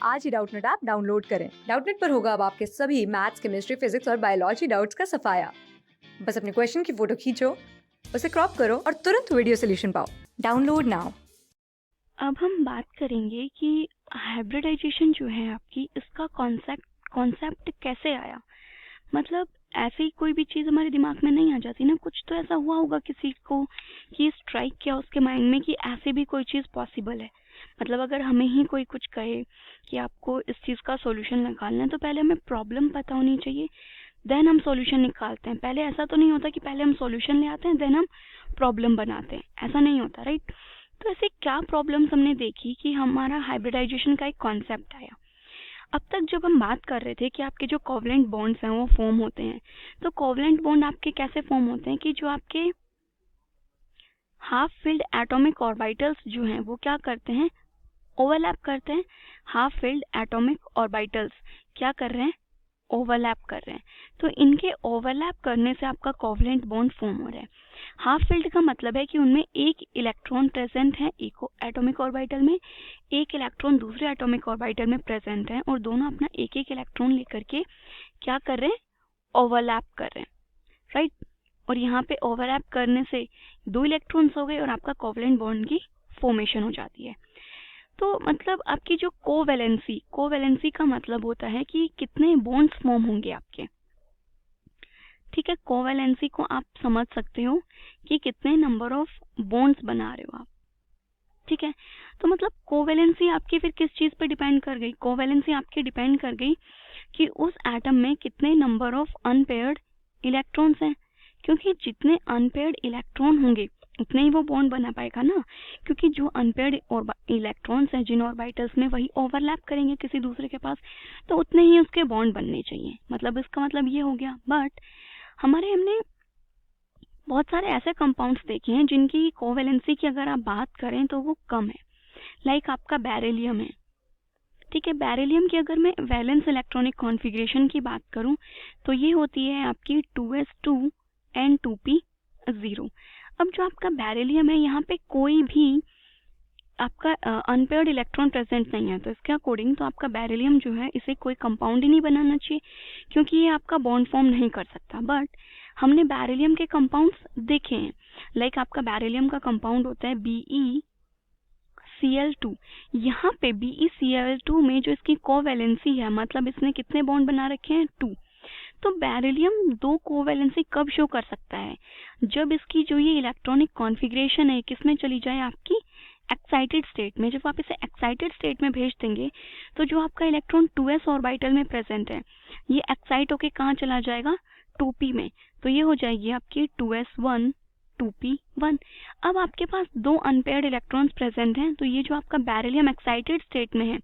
आज ही Doubtnut app download करें। Doubtnut पर होगा अब आपके सभी मैथ्स, केमिस्ट्री, फिजिक्स और बायोलॉजी डाउट्स का सफाया। बस अपने क्वेश्चन की फोटो खींचो, उसे क्रॉप करो और तुरंत वीडियो सॉल्यूशन पाओ। Download now. अब हम बात करेंगे कि हाइब्रिडाइजेशन जो है आपकी, इसका कॉन्सेप्ट कैसे आया। मतलब ऐसे ही कोई भी चीज़ हमारे दिमाग में नहीं आ जाती ना, कुछ तो ऐसा हुआ होगा किसी को कि स्ट्राइक किया उसके माइंड में कि ऐसे भी कोई चीज़ पॉसिबल है। मतलब अगर हमें ही कोई कुछ कहे कि आपको इस चीज़ का सॉल्यूशन निकालना है, तो पहले हमें प्रॉब्लम पता होनी चाहिए, देन हम सॉल्यूशन निकालते हैं। पहले ऐसा तो नहीं होता कि पहले हम सॉल्यूशन ले आते हैं देन हम प्रॉब्लम बनाते हैं, ऐसा नहीं होता, राइट। तो ऐसे क्या प्रॉब्लम्स हमने देखी कि हमारा हाइब्रिडाइजेशन का एक कॉन्सेप्ट आया। अब तक जब हम बात कर रहे थे कि आपके जो कोवलेंट बॉन्ड्स हैं वो फॉर्म होते हैं, तो कोवलेंट बॉन्ड आपके कैसे फॉर्म होते हैं कि जो आपके हाफ फिल्ड एटॉमिक ऑर्बिटल्स जो हैं वो क्या करते हैं, ओवरलैप करते हैं। हाफ फिल्ड एटॉमिक ऑर्बिटल्स क्या कर रहे हैं, ओवरलैप कर रहे हैं। तो इनके ओवरलैप करने से आपका कोवलेंट बॉन्ड फॉर्म हो रहा है। हाफ फिल्ड का मतलब है कि उनमें एक इलेक्ट्रॉन प्रेजेंट है एक एटॉमिक ऑर्बिटल में, एक इलेक्ट्रॉन दूसरे एटॉमिक ऑर्बिटल में प्रेजेंट है, और दोनों अपना एक एक इलेक्ट्रॉन लेकर के क्या कर रहे हैं, ओवरलैप कर रहे हैं, राइट। और यहाँ पे ओवरलैप करने से दो इलेक्ट्रॉन्स हो गए और आपका कोवलेंट बॉन्ड की फॉर्मेशन हो जाती है। तो मतलब आपकी जो कोवैलेंसी का मतलब होता है कि कितने बॉन्ड्स फॉर्म होंगे आपके। ठीक है, कोवैलेंसी को आप समझ सकते हो कि कितने नंबर ऑफ बॉन्ड्स बना रहे हो आप। ठीक है, तो मतलब कोवैलेंसी आपकी फिर किस चीज पे डिपेंड कर गई, कोवैलेंसी आपकी डिपेंड कर गई कि उस एटम में कितने नंबर ऑफ अनपेयर्ड इलेक्ट्रॉन्स हैं। क्योंकि जितने अनपेयर्ड इलेक्ट्रॉन होंगे उतने ही वो बॉन्ड बना पाएगा ना, क्योंकि जो अनपेयर्ड इलेक्ट्रॉन्स हैं जिन ऑर्बिटल्स में, वही ओवरलैप करेंगे किसी दूसरे के पास, तो उतने ही उसके बॉन्ड बनने चाहिए। मतलब इसका मतलब ये हो गया। बट हमने बहुत सारे ऐसे कंपाउंड्स देखे हैं जिनकी कोवैलेंसी की अगर आप बात करें तो वो कम है। लाइक आपका बेरिलियम है। ठीक है, बेरिलियम की अगर मैं वैलेंस इलेक्ट्रॉनिक कॉन्फ़िगरेशन की बात करूं तो ये होती है आपकी 2s2 and 2p0। अब जो आपका बेरिलियम है, यहाँ पे कोई भी आपका अनपेयर्ड इलेक्ट्रॉन प्रेजेंट नहीं है, तो इसके अकॉर्डिंग तो आपका बेरिलियम जो है, इसे कोई कंपाउंड ही नहीं बनाना चाहिए, क्योंकि ये आपका बॉन्ड फॉर्म नहीं कर सकता। बट हमने बेरिलियम के कंपाउंड्स देखे हैं। लाइक आपका बेरिलियम का कंपाउंड होता है BeCl2। यहाँ पे BeCl2 में जो इसकी कोवैलेंसी है, मतलब इसने कितने बॉन्ड बना रखे हैं, 2। तो बेरिलियम दो कोवैलेंसी कब शो कर सकता है, जब इसकी जो ये इलेक्ट्रॉनिक कॉन्फ़िगरेशन है किसमें चली जाए, आपकी एक्साइटेड स्टेट में। जब आप इसे एक्साइटेड स्टेट में भेज देंगे तो जो आपका इलेक्ट्रॉन 2s ऑर्बिटल में प्रेजेंट है, ये एक्साइट होके कहाँ चला जाएगा, 2p में। तो ये हो जाएगी आपकी 2s1 2p1। अब आपके पास दो अनपेयर्ड इलेक्ट्रॉन्स प्रेजेंट हैं, तो ये जो आपका बेरिलियम एक्साइटेड स्टेट में है,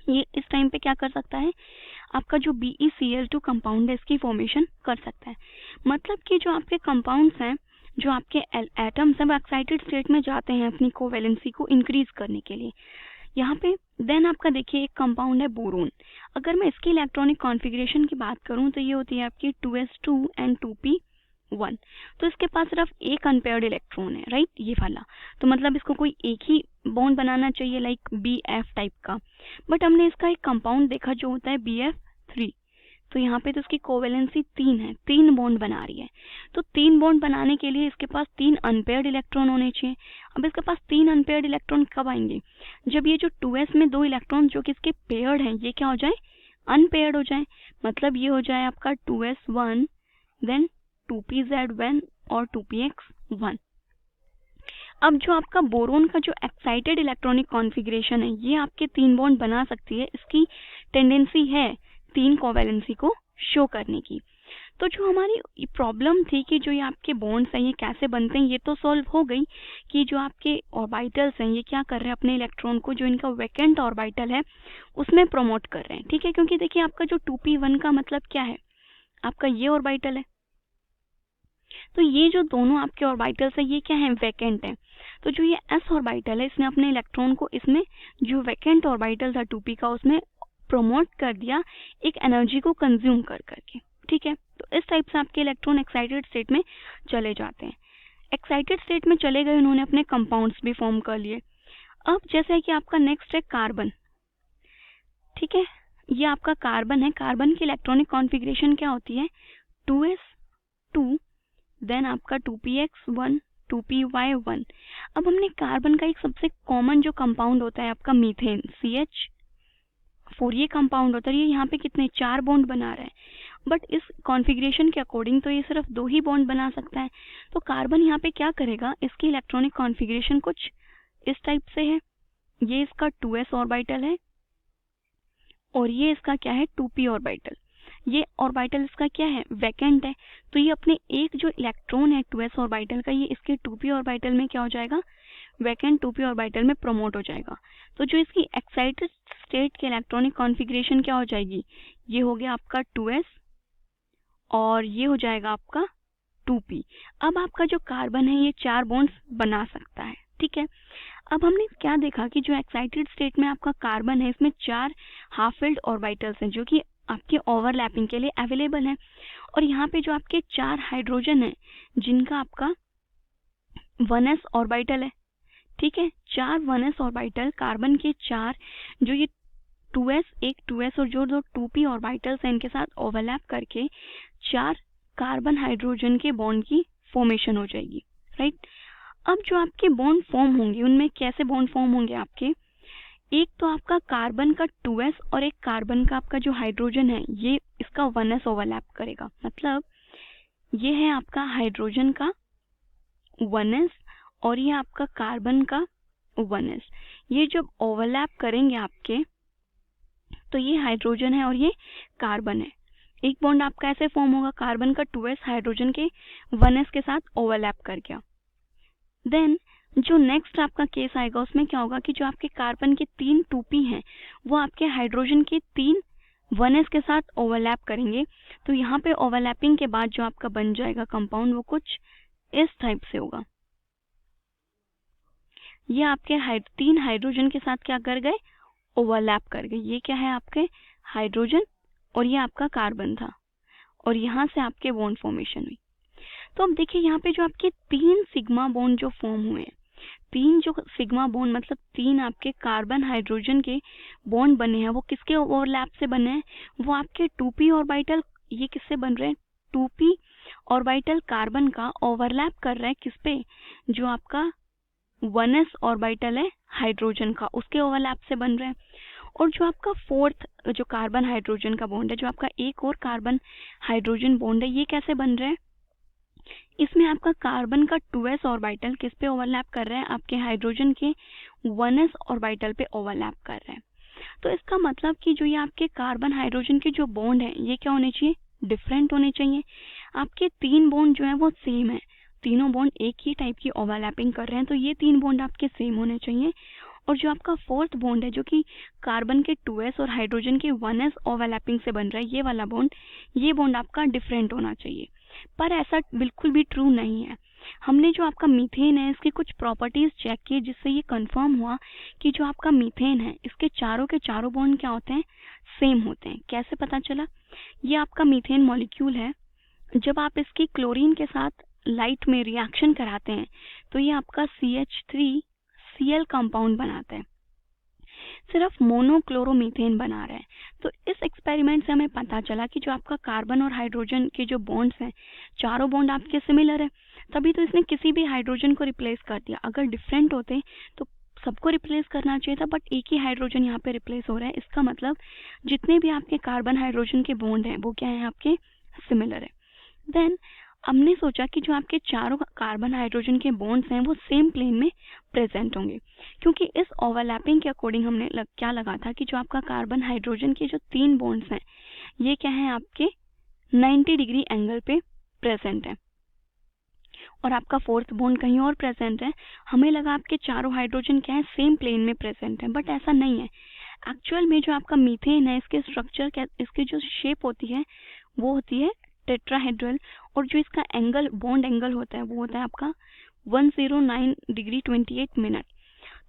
ये इस टाइम पे क्या कर सकता है, आपका जो BeCl2 कंपाउंड है इसकी फॉर्मेशन कर सकता है। मतलब कि जो आपके कंपाउंड्स हैं, जो आपके एटम्स हैं, वो एक्साइटेड स्टेट में जाते हैं अपनी कोवैलेंसी को इंक्रीज करने के लिए यहाँ पे। देन आपका देखिए एक कंपाउंड है बोरोन। अगर मैं इसकी इलेक्ट्रॉनिक कॉन्फ़िगरेशन की बात करूं तो ये होती है आपकी 2s2 and 2p1। तो इसके पास सिर्फ एक अनपेयर्ड इलेक्ट्रॉन है, राइट, ये वाला। तो मतलब इसको कोई एक ही बॉन्ड बनाना चाहिए, लाइक BF टाइप का। बट हमने इसका एक कंपाउंड देखा जो होता है BF3। तो यहाँ पे तो इसकी कोवैलेंसी 3 है, 3 बॉन्ड बना रही है। तो 3 बॉन्ड बनाने के लिए इसके पास 3 अनपेयर्ड इलेक्ट्रॉन होने चाहिए। अब इसके पास 3 अनपेयर्ड इलेक्ट्रॉन कब आएंगे, जब ये जो 2s में दो इलेक्ट्रॉन जो कि इसके पेयर्ड हैं, ये क्या हो जाए, अनपेयर्ड हो जाए। मतलब ये हो जाए आपका 2s1 देन 2pz1 और 2px1। अब जो आपका बोरोन का जो एक्साइटेड इलेक्ट्रॉनिक कॉन्फ़िगरेशन है, ये आपके 3 बॉन्ड बना सकती है, इसकी टेंडेंसी है 3 कोवैलेंसी को शो करने की। तो जो हमारी प्रॉब्लम थी कि जो ये आपके बॉन्ड्स हैं ये कैसे बनते हैं, ये तो सॉल्व हो गई कि जो आपके ऑर्बिटल्स हैं ये क्या कर रहे हैं, अपने इलेक्ट्रॉन को जो इनका वैकेंट ऑर्बिटल है उसमें प्रमोट कर रहे हैं। ठीक है, क्योंकि देखिए आपका जो 2p1 का मतलब क्या है, आपका ये ऑर्बिटल है। तो ये जो दोनों आपके ऑर्बिटल्स है ये क्या है, वैकेंट है। तो जो ये s ऑर्बिटल है, इसने अपने इलेक्ट्रॉन को इसमें जो वैकेंट ऑर्बिटल था 2p का, उसमें प्रमोट कर दिया एक एनर्जी को कंज्यूम कर करके। ठीक है, तो इस टाइप से आपके इलेक्ट्रॉन एक्साइटेड स्टेट में चले जाते हैं। एक्साइटेड स्टेट में चले गए, उन्होंने अपने कंपाउंड्स भी फॉर्म कर लिए। अब जैसे कि आपका नेक्स्ट है कार्बन। ठीक है, ये आपका कार्बन है। कार्बन की इलेक्ट्रॉनिक कॉन्फ़िगरेशन क्या होती है, 2s2, देन आपका 2px1, 2py1। अब हमने कार्बन का एक सबसे कॉमन जो कंपाउंड होता है आपका मीथेन, CH4, ये कंपाउंड होता है। ये यहाँ पे कितने 4 बॉन्ड बना रहा है, बट इस कॉन्फ़िगरेशन के अकॉर्डिंग तो ये सिर्फ 2 ही बॉन्ड बना सकता है। तो कार्बन यहाँ पे क्या करेगा, इसकी इलेक्ट्रॉनिक कॉन्फ़िगरेशन कुछ इस टाइप से है। ये इसका 2s ऑर्बिटल है और ये इसका क्या है, 2p ऑर्बिटल। ये ऑर्बिटल इसका क्या है, वैकेंट है। तो ये अपने एक जो इलेक्ट्रॉन है 2s ऑर्बिटल का, ये इसके 2p ऑर्बिटल में क्या हो जाएगा, वैकेंट 2p ऑर्बिटल में प्रमोट हो जाएगा। तो जो इसकी एक्साइटेड स्टेट की इलेक्ट्रॉनिक कॉन्फ़िगरेशन क्या हो जाएगी, ये हो गया आपका 2s और ये हो जाएगा आपका 2p। अब आपका जो कार्बन है ये 4 बॉन्ड्स बना सकता है, ठीक है। अब हमने क्या देखा कि जो एक्साइटेड स्टेट में आपका कार्बन है, इसमें 4 हाफ फिल्ड ऑर्बिटल्स हैं जो कि आपके ओवरलैपिंग के लिए अवेलेबल हैं। और यहाँ पे जो आपके 4 हाइड्रोजन है जिनका आपका 1s ऑर्बिटल है, ठीक है। 4 1s ऑर्बिटल कार्बन के 4, जो ये 2s, एक 2s और जो 2p ऑर्बिटल्स हैं इनके साथ ओवरलैप करके 4 कार्बन हाइड्रोजन के बॉन्ड की फॉर्मेशन हो जाएगी, राइट। अब जो आपके बॉन्ड फॉर्म होंगे उनमें कैसे बॉन्ड फॉर्म होंगे आपके, एक तो आपका कार्बन का 2s और एक कार्बन का आपका जो हाइड्रोजन है ये इसका 1s ओवरलैप करेगा। मतलब ये है आपका हाइड्रोजन का 1s और ये आपका कार्बन का 1s। ये जब ओवरलैप करेंगे आपके तो ये हाइड्रोजन है और ये कार्बन है। एक बॉन्ड आपका ऐसे फॉर्म होगा, कार्बन का 2s हाइड्रोजन के 1s के साथ ओवरलैप कर गया। देन जो नेक्स्ट आपका केस आएगा उसमें क्या होगा कि जो आपके कार्बन के 3 2p हैं वो आपके हाइड्रोजन के 3 1s के साथ ओवरलैप करेंगे। तो यहाँ पे ओवरलैपिंग के बाद जो आपका बन जाएगा कंपाउंड वो कुछ इस टाइप से होगा। ये आपके 3 हाइड्रोजन के साथ क्या कर गए, ओवरलैप कर गए। ये क्या है आपके हाइड्रोजन और ये आपका कार्बन था और यहाँ से आपके बॉन्ड फॉर्मेशन हुई। तो अब देखिए यहाँ पे जो आपके 3 सिग्मा बॉन्ड जो फॉर्म हुए हैं, 3 जो सिग्मा बॉन्ड मतलब 3 आपके कार्बन हाइड्रोजन के बॉन्ड बने हैं वो किसके ओवरलैप से बने हैं, वो आपके 2p ऑर्बिटल, ये किससे बन रहे हैं, 2p ऑर्बिटल कार्बन का ओवरलैप कर रहा है किस पे, जो आपका 1s ऑर्बिटल है हाइड्रोजन का, उसके ओवरलैप से बन रहे हैं। और जो आपका 4th जो कार्बन हाइड्रोजन का बॉन्ड है, जो आपका एक और कार्बन हाइड्रोजन बॉन्ड है, ये कैसे बन रहा है, इसमें आपका कार्बन का 2s ऑर्बिटल किस पे ओवरलैप कर रहा है, आपके हाइड्रोजन के 1s ऑर्बिटल पे ओवरलैप कर रहा है। तो इसका मतलब कि जो ये आपके कार्बन हाइड्रोजन के जो बॉन्ड है ये क्या होने चाहिए, डिफरेंट होने चाहिए। आपके 3 बॉन्ड जो है वो सेम है, तीनों बॉन्ड एक ही टाइप की ओवरलैपिंग कर रहे हैं, तो ये 3 बॉन्ड आपके सेम होने चाहिए। और जो आपका 4th बॉन्ड है जो कि कार्बन के 2s और हाइड्रोजन के 1s ओवरलैपिंग से बन रहा है, ये वाला बॉन्ड, ये बॉन्ड आपका डिफरेंट होना चाहिए। पर ऐसा बिल्कुल भी ट्रू नहीं है। हमने जो आपका मीथेन है इसकी कुछ प्रॉपर्टीज चेक की जिससे ये कंफर्म हुआ कि जो आपका मीथेन है इसके चारों के चारों बॉन्ड क्या होते हैं, सेम होते हैं। कैसे पता चला, ये आपका मीथेन मॉलिक्यूल है, जब आप इसकी क्लोरीन के साथ लाइट में रिएक्शन कराते हैं तो ये आपका CH3Cl कंपाउंड बनाता है, सिर्फ मोनोक्लोरोमीथेन बना रहा है। तो इस एक्सपेरिमेंट से हमें पता चला कि जो आपका कार्बन और हाइड्रोजन के जो बॉन्ड्स हैं, चारों बॉन्ड आपके सिमिलर है, तभी तो इसने किसी भी हाइड्रोजन को रिप्लेस कर दिया। अगर डिफरेंट होते तो सबको रिप्लेस करना चाहिए था, बट एक ही हाइड्रोजन यहाँ पे रिप्लेस हो रहा है। इसका मतलब जितने भी आपके कार्बन हाइड्रोजन के बॉन्ड हैं वो क्या है, आपके सिमिलर है। देन हमने सोचा कि जो आपके चारों कार्बन हाइड्रोजन के बॉन्ड्स हैं वो सेम प्लेन में प्रेजेंट होंगे, क्योंकि इस ओवरलैपिंग के अकॉर्डिंग हमने क्या लगा था कि जो आपका कार्बन हाइड्रोजन के जो 3 बॉन्ड्स हैं ये क्या है, आपके 90 डिग्री एंगल पे प्रेजेंट है और आपका 4th बॉन्ड कहीं और प्रेजेंट है। हमें लगा आपके चारों हाइड्रोजन क्या है, सेम प्लेन में प्रेजेंट है, बट ऐसा नहीं है। एक्चुअल में जो आपका मीथेन है इसके स्ट्रक्चर क्या, इसकी जो शेप होती है वो होती है टेट्राहेड्रल, और जो इसका एंगल, बॉन्ड एंगल होता है वो होता है आपका 109 डिग्री 28 मिनट।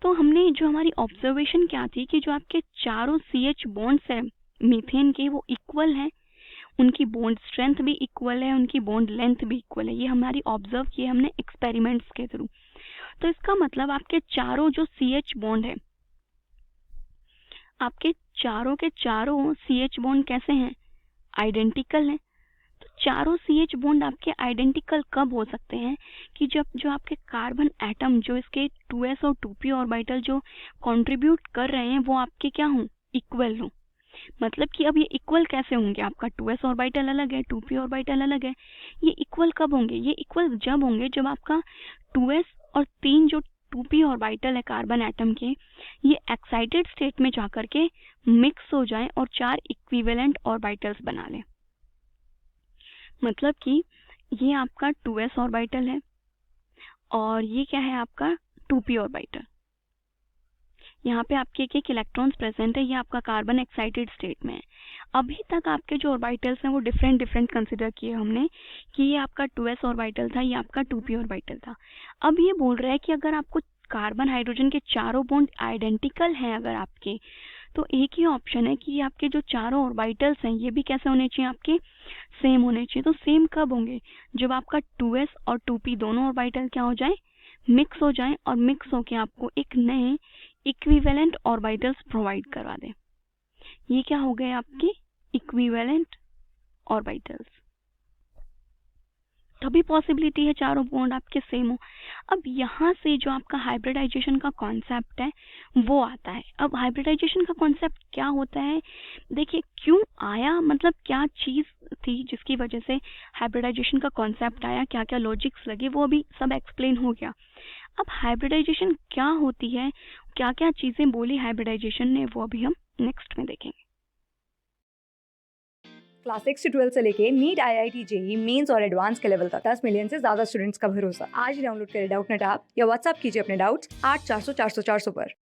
तो हमने जो हमारी ऑब्जर्वेशन क्या थी कि जो आपके चारों CH बॉन्ड्स है मीथेन के वो इक्वल है, उनकी बॉन्ड स्ट्रेंथ भी इक्वल है, उनकी बॉन्ड लेंथ भी इक्वल है। ये हमारी ऑब्जर्व किए हमने एक्सपेरिमेंट्स के थ्रू। तो इसका मतलब आपके चारों जो CH बॉन्ड है आपके चारों के चारों CH बॉन्ड कैसे हैं? आइडेंटिकल हैं। तो चारों CH बॉन्ड आपके आइडेंटिकल कब हो सकते हैं? कि जब जो आपके कार्बन एटम जो इसके 2s और 2p ऑर्बिटल जो कंट्रीब्यूट कर रहे हैं वो आपके क्या हों? इक्वल हों। मतलब कि अब ये इक्वल कैसे होंगे? आपका 2s ऑर्बिटल अलग है, 2p ऑर्बिटल अलग है। ये इक्वल कब होंगे? ये इक्वल जब होंगे जब आपका 2s और 3 जो 2p ऑर्बिटल है कार्बन एटम के, ये एक्साइटेड स्टेट में जाकर के मिक्स हो जाएं और 4 इक्विवेलेंट ऑर्बिटल्स बना लें। मतलब कि ये आपका 2s ऑर्बिटल है और ये क्या है आपका 2p ऑर्बिटल। यहाँ पे आपके एक इलेक्ट्रॉन्स प्रेजेंट है, ये आपका कार्बन एक्साइटेड स्टेट में है। अभी तक आपके जो ऑर्बिटल्स हैं वो डिफरेंट कंसिडर किए हमने कि ये आपका 2s ऑर्बिटल था, ये आपका 2p ऑर्बिटल था। अब ये बोल रहा है कि अगर आपको कार्बन हाइड्रोजन के चारों बॉन्ड आइडेंटिकल हैं अगर आपके, तो एक ही ऑप्शन है कि ये आपके जो चारों ऑर्बिटल्स हैं ये भी कैसे होने चाहिए? आपके सेम होने चाहिए। तो सेम कब होंगे? जब आपका 2s और 2p दोनों ऑर्बिटल क्या हो जाए? मिक्स हो जाएं और मिक्स होके आपको एक नए इक्विवेलेंट ऑर्बिटल्स प्रोवाइड करवा दें। ये क्या हो गए आपके इक्विवेलेंट ऑर्बिटल्स। तभी पॉसिबिलिटी है चारों बॉन्ड आपके सेम हो। अब यहाँ से जो आपका हाइब्रिडाइजेशन का कॉन्सेप्ट है वो आता है। अब हाइब्रिडाइजेशन का कॉन्सेप्ट क्या होता है? देखिए क्यों आया, मतलब क्या चीज़ थी जिसकी वजह से हाइब्रिडाइजेशन का कॉन्सेप्ट आया, क्या क्या लॉजिक्स लगे, वो अभी सब एक्सप्लेन हो गया। अब हाइब्रिडाइजेशन क्या होती है, क्या क्या चीज़ें बोली हाइब्रिडाइजेशन ने, वो अभी हम नेक्स्ट में देखेंगे। क्लास 6 से 12 से लेके नीट, IIT, JEE मेंस और एडवांस के लेवल तक 10 मिलियन से ज्यादा स्टूडेंट्स का भरोसा। आज ही डाउनलोड करें डाउटनेट ऐप या व्हाट्सएप कीजिए अपने डाउट्स 8400 400 400 पर।